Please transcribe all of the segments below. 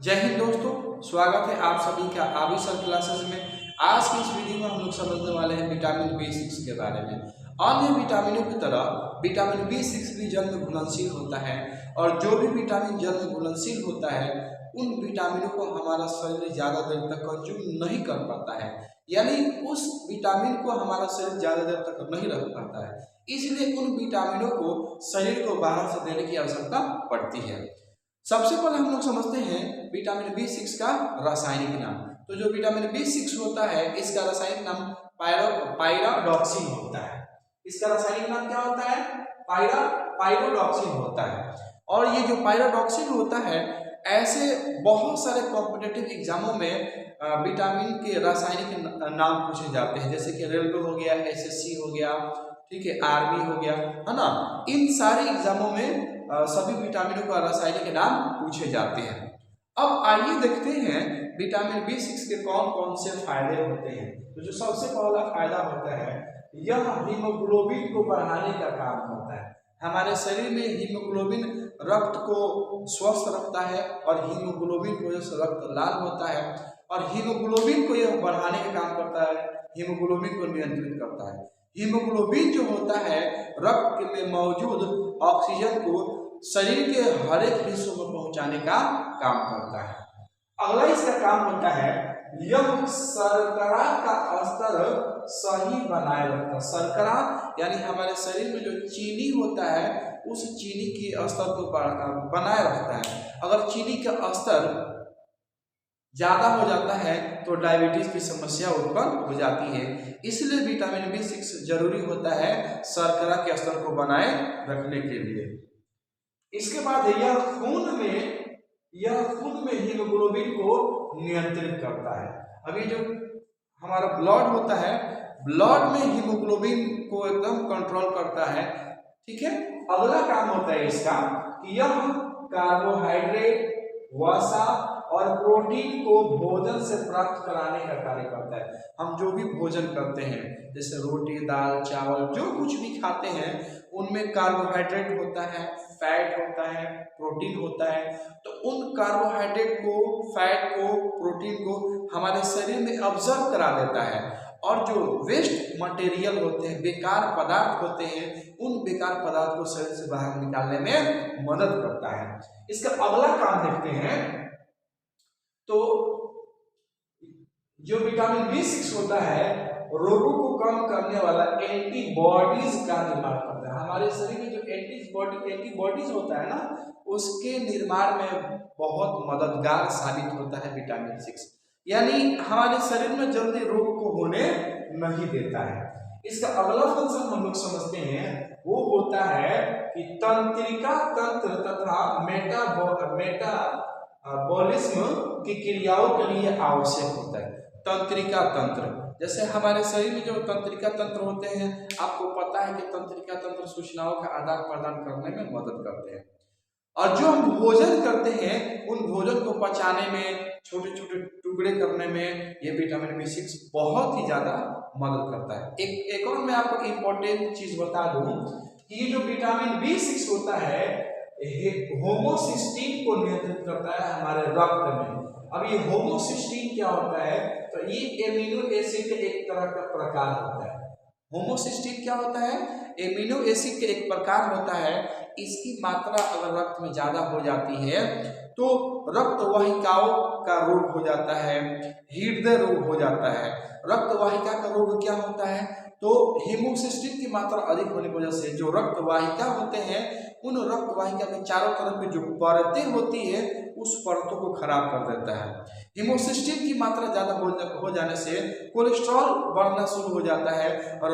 जय हिंद दोस्तों, स्वागत है आप सभी का आबी सर क्लासेस में। आज की इस वीडियो में हम लोग समझने वाले हैं विटामिन B6 के बारे में। अन्य विटामिनों की तरह विटामिन B6 भी जल में घुलनशील होता है और जो भी विटामिन जल में घुलनशील होता है उन विटामिनों को हमारा शरीर ज़्यादा देर तक कंज्यूम नहीं कर पाता है, यानी उस विटामिन को हमारा शरीर ज़्यादा देर तक नहीं रख पाता है। इसलिए उन विटामिनों को शरीर को बाहर से देने की आवश्यकता पड़ती है। सबसे पहले हम लोग समझते हैं विटामिन B6 का रासायनिक नाम। तो जो विटामिन B6 होता है इसका रासायनिक नाम पायरोडॉक्सिन होता है। इसका रासायनिक नाम क्या होता है? पायरोडॉक्सिन होता है। और ये जो पायरोडॉक्सिन होता है ऐसे बहुत सारे कॉम्पिटिटिव एग्जामों में विटामिन के रासायनिक नाम पूछे जाते हैं, जैसे कि रेलवे हो गया, SSC हो गया, ठीक है, आर्मी हो गया, है ना। इन सारे एग्जामों में सभी विटामिनों का रासायनिक नाम पूछे जाते हैं। अब आइए देखते हैं विटामिन B6 के कौन कौन से फायदे होते हैं। तो जो सबसे पहला फायदा होता है, यह हीमोग्लोबिन को बढ़ाने का काम करता है। हमारे शरीर में हीमोग्लोबिन रक्त को स्वस्थ रखता है और हीमोग्लोबिन की वजह से रक्त लाल होता है और हीमोग्लोबिन को यह बढ़ाने का काम करता है, हीमोग्लोबिन को नियंत्रित करता है। हीमोग्लोबिन जो होता है रक्त में मौजूद ऑक्सीजन को शरीर के हर एक हिस्सों में पहुंचाने का काम करता है। अगला इसका काम होता है, यह शर्करा का स्तर सही बनाए रखता है। शर्करा यानी हमारे शरीर में जो चीनी होता है उस चीनी के स्तर को बनाए रखता है। अगर चीनी का स्तर ज्यादा हो जाता है तो डायबिटीज की समस्या उत्पन्न हो जाती है। इसलिए विटामिन B6 जरूरी होता है शर्करा के स्तर को बनाए रखने के लिए। इसके बाद यह खून में हीमोग्लोबिन को नियंत्रित करता है। अभी जो हमारा ब्लड होता है, ब्लड में हीमोग्लोबिन को एकदम कंट्रोल करता है, ठीक है। अगला काम होता है इसका कि यह कार्बोहाइड्रेट, वसा और प्रोटीन को भोजन से प्राप्त कराने का कार्य करता है। हम जो भी भोजन करते हैं जैसे रोटी, दाल, चावल, जो कुछ भी खाते हैं उनमें कार्बोहाइड्रेट होता है, फैट होता है, प्रोटीन होता है। तो उन कार्बोहाइड्रेट को, फैट को, प्रोटीन को हमारे शरीर में ऑब्जर्व करा देता है और जो वेस्ट मटेरियल होते हैं, बेकार पदार्थ होते हैं, उन बेकार पदार्थ को शरीर से बाहर निकालने में मदद करता है। इसका अगला काम देखते हैं। तो जो विटामिन B6 होता है रोगों को कम करने वाला एंटीबॉडीज का निर्माण करता है। हमारे शरीर में जो एंटीबॉडीज होता है ना, उसके निर्माण में बहुत मददगार साबित होता है विटामिन 6, यानी हमारे शरीर में जल्दी रोग को होने नहीं देता है। इसका अगला फंक्शन हम लोग समझते हैं, वो होता है कि तंत्रिका तंत्र तथा मेटाबॉलिज्म की क्रियाओं के लिए आवश्यक होता है। तंत्रिका तंत्र, जैसे हमारे शरीर में जो तंत्रिका तंत्र होते हैं, आपको पता है कि तंत्रिका तंत्र सूचनाओं का आदान प्रदान करने में मदद करते हैं और जो हम भोजन करते हैं उन भोजन को पचाने में, छोटे छोटे टुकड़े करने में ये विटामिन B6 बहुत ही ज्यादा मदद करता है। एक और मैं आपको इम्पोर्टेंट चीज बता दूं कि ये जो विटामिन B6 होता है होमोसिस्टीन को नियंत्रित करता है हमारे रक्त में। अब ये होमोसिस्टीन क्या होता है? तो ये एमिनो एसिड के एक तरह का प्रकार होता है। होमोसिस्टीन क्या होता है? एमिनो एसिड के एक प्रकार होता है। इसकी मात्रा अगर रक्त में ज्यादा हो जाती है तो रक्त वाहिकाओं का रोग हो जाता है, हृदय रोग हो जाता है। रक्त वाहिका का रोग क्या होता है? तो होमोसिस्टीन की मात्रा अधिक होने की वजह से जो रक्त वाहिका होते हैं उन रक्त वाहिका के चारों तरफ की जो परतें होती है उस परतों को खराब कर देता है। होमोसिस्टीन की मात्रा ज्यादा हो जाने से कोलेस्ट्रॉल बढ़ना शुरू हो जाता है और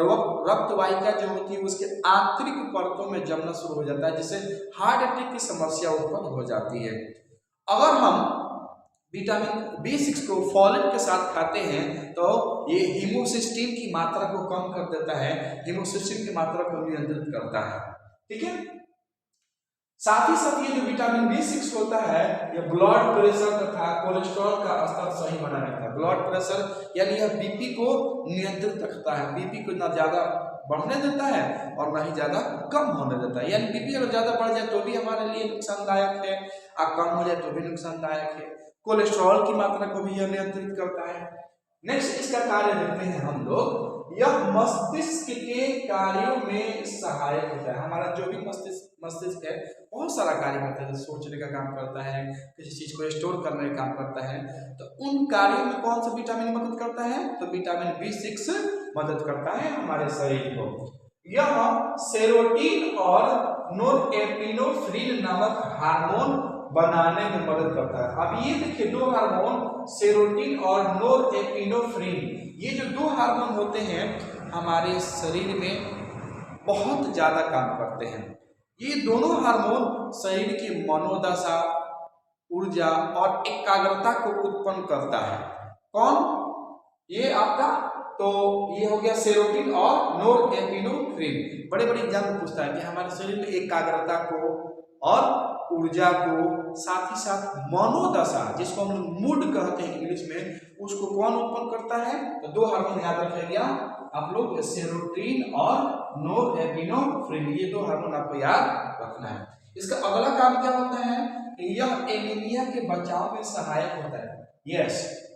रक्त वाहिका जो होती है उसके आंतरिक परतों में जमना शुरू हो जाता है, जिससे हार्ट अटैक की समस्या उत्पन्न हो जाती है। अगर हम विटामिन B6 को फॉलेट के साथ खाते हैं तो ये होमोसिस्टीन की मात्रा को कम कर देता है, होमोसिस्टीन की मात्रा को नियंत्रित करता है, ठीक है। साथ ही साथ ये जो विटामिन B6 होता है ये ब्लड प्रेशर तथा कोलेस्ट्रॉल का स्तर सही बना रहता है। ब्लड प्रेशर यानी यह BP को नियंत्रित रखता है, BP को ना ज्यादा बढ़ने देता है और ना ही ज्यादा कम होने देता है। यानी BP अगर ज्यादा बढ़ जाए तो भी हमारे लिए नुकसानदायक है और कम हो जाए तो भी नुकसानदायक है। कोलेस्ट्रॉल की मात्रा को भी यह नियंत्रित करता है। नेक्स्ट इसका कार्य देखते हैं हम लोग, यह मस्तिष्क के कार्यों में सहायक होता है। हमारा जो भी मस्तिष्क है बहुत सारा कार्य करता है, सोचने का काम करता है, किसी चीज को स्टोर करने का काम करता है, तो उन कार्यों में कौन सा विटामिन मदद करता है? तो विटामिन B6 मदद करता है हमारे शरीर को। यह सेरोटीन और नोरएपिनेफ्रिन नामक हार्मोन बनाने में मदद करता है। अब ये देखिए दो हार्मोन सेरोटीन और नोरएपिनेफ्रिन, ये जो दो हार्मोन होते हैं हमारे शरीर में बहुत ज्यादा काम करते हैं। ये दोनों हार्मोन शरीर की मनोदशा, ऊर्जा और एकाग्रता को उत्पन्न करता है। कौन? ये आपका, तो ये हो गया सेरोटीन और नोरएपिनेफ्रिन। बड़े बड़े एग्जाम पूछता है कि हमारे शरीर में एकाग्रता को और ऊर्जा को, साथ ही साथ मनोदशा जिसको हम लोग मूड कहते हैं इंग्लिश में, उसको कौन उत्पन्न करता है? तो दो हार्मोन याद रखिएगा आप लोग, सेरोटीन और नोरएपिनेफ्रिन, ये दो हार्मोन आपको याद रखना है। इसका अगला काम क्या होता है? यह एनीमिया के बचाव में सहायक होता है। यस,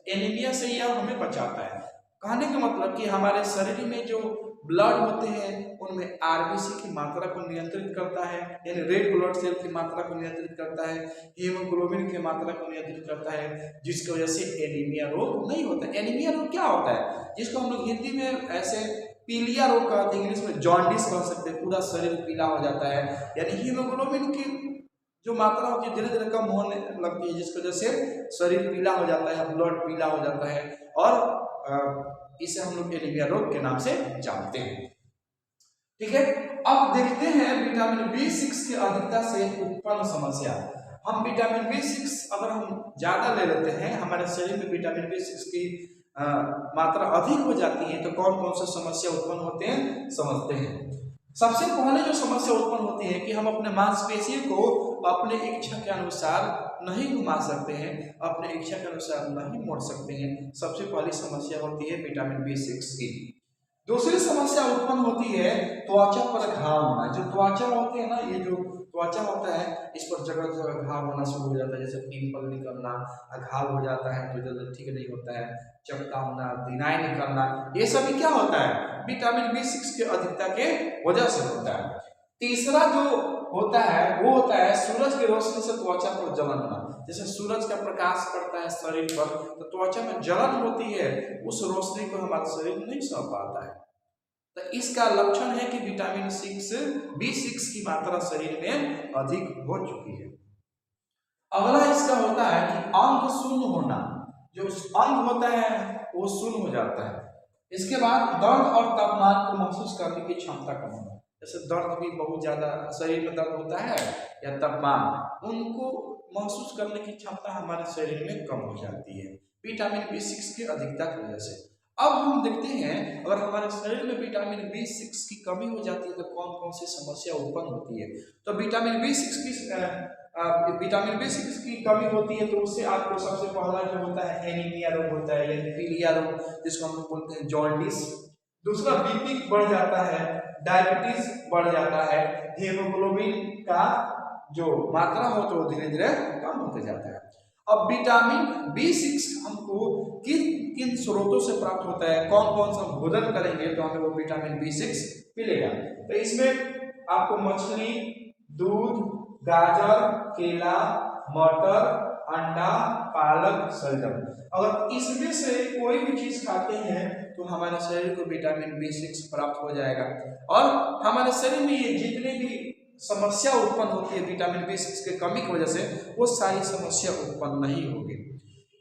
एनीमिया से यह हमें बचाता है। कहने का मतलब कि हमारे शरीर में जो ब्लड होते हैं उनमें आरबीसी की मात्रा को नियंत्रित करता है, यानी रेड ब्लड सेल की मात्रा को नियंत्रित करता है, हीमोग्लोबिन की मात्रा को नियंत्रित करता है, जिसकी वजह से एनीमिया रोग नहीं होता है। एनीमिया रोग क्या होता है? जिसको हम लोग हिंदी में ऐसे पीलिया रोग कहते हैं, इंग्लिश में जॉन्डिस कह सकते हैं, पूरा शरीर पीला हो जाता है, यानी हीमोग्लोबिन की जो मात्रा होती है धीरे धीरे कम होने लगती है, जिसकी वजह से शरीर पीला हो जाता है, ब्लड पीला हो जाता है, और इसे हम लोग एनीमिया रोग के नाम से जानते हैं। ठीक है, अब देखते हैं विटामिन B6 की अधिकता से उत्पन्न समस्या। हम विटामिन B6 अगर हम ज्यादा ले लेते हैं, हमारे शरीर में विटामिन B6 की मात्रा अधिक हो जाती है, तो कौन कौन सी समस्या उत्पन्न होते हैं समझते हैं। सबसे पहले जो समस्या उत्पन्न होती है कि हम अपने मांसपेशियों को अपने इच्छा के अनुसार नहीं घुमा सकते हैं, अपने इच्छा के अनुसार नहीं मोड़ सकते हैं। सबसे पहली समस्या होती है विटामिन B6 की। दूसरी समस्या उत्पन्न होती है त्वचा पर घाव होना। जो त्वचा होती है ना, ये जो त्वचा होता है इस पर जगह जगह घाव होना शुरू हो जाता है, जैसे पिंपल निकलना, घाव हो जाता है तो जल्दी ठीक नहीं होता है, चपटा होना, दिनाई निकलना, ये सभी क्या होता है? विटामिन B6 की अधिकता के वजह से होता है। तीसरा जो होता है वो होता है सूरज की रोशनी से त्वचा पर जलन होना। जैसे सूरज का प्रकाश पड़ता है शरीर पर तो त्वचा में जलन होती है, उस रोशनी को हमारा शरीर नहीं सह पाता है। तो इसका लक्षण है कि विटामिन B6 की मात्रा शरीर में अधिक हो चुकी है। अगला इसका होता है कि अंग शून्य होना। जो अंग होता है वो शून्य हो जाता है। इसके बाद दर्द और तापमान को महसूस करने की क्षमता कम होना। जैसे दर्द भी बहुत ज्यादा शरीर में दर्द होता है या तापमान, उनको महसूस करने की क्षमता हमारे शरीर में कम हो जाती है विटामिन B6 की अधिकता की वजह से। अब हम देखते हैं अगर हमारे शरीर में विटामिन B6 की कमी हो जाती है तो कौन कौन सी समस्या उत्पन्न होती है। तो विटामिन B6 की कमी होती है तो उससे आपको सबसे पहला जो होता है एनीमिया रोग होता है, यानी पीलिया रोग, जिसको हम लोग बोलते हैं जॉन्डिस। दूसरा बीपी बढ़ जाता है, डायबिटीज बढ़ जाता है, हीमोग्लोबिन का जो मात्रा हो तो धीरे धीरे कम होते जाता है। अब विटामिन B6 हमको किन किन स्रोतों से प्राप्त होता है, कौन कौन सा भोजन करेंगे तो हमें वो विटामिन B6 मिलेगा। तो इसमें आपको मछली, दूध, गाजर, केला, मटर, अंडा, पालक, शलजम, अगर इसमें से कोई भी चीज खाते हैं तो हमारे शरीर को विटामिन B6 प्राप्त हो जाएगा और हमारे शरीर में ये जितने भी समस्या उत्पन्न होती है विटामिन B6 के कमी की वजह से वो सारी समस्या उत्पन्न नहीं होगी।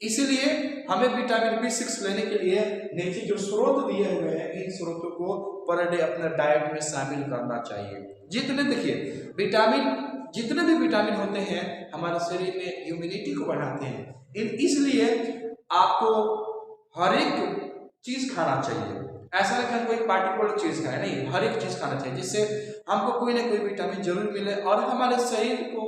इसीलिए हमें विटामिन B6 लेने के लिए नीचे जो स्रोत दिए हुए हैं इन स्रोतों को पर डे अपने डाइट में शामिल करना चाहिए। जितने भी विटामिन होते हैं हमारे शरीर में इम्यूनिटी को बढ़ाते हैं, इसलिए आपको हर एक चीज खाना चाहिए। ऐसा नहीं कि हम कोई पार्टिकुलर चीज खाए, नहीं, हर एक चीज खाना चाहिए जिससे हमको कोई ना कोई विटामिन जरूर मिले और हमारे शरीर को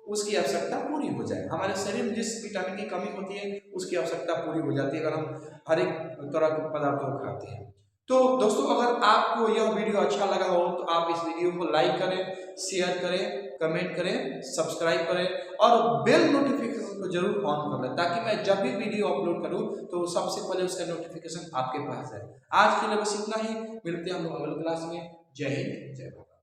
उसकी आवश्यकता पूरी हो जाए। हमारे शरीर में जिस विटामिन की कमी होती है उसकी आवश्यकता पूरी हो जाती है अगर हम हर एक तरह के पदार्थों को खाते हैं। तो दोस्तों अगर आपको यह वीडियो अच्छा लगा हो तो आप इस वीडियो को लाइक करें, शेयर करें, कमेंट करें, सब्सक्राइब करें और बेल नोटिफिकेशन को जरूर ऑन कर लें, ताकि मैं जब भी वीडियो अपलोड करूं तो सबसे पहले उसका नोटिफिकेशन आपके पास है। आज के लिए बस इतना ही, मिलते हैं हम लोग अगले क्लास में। जय हिंद, जय भारत।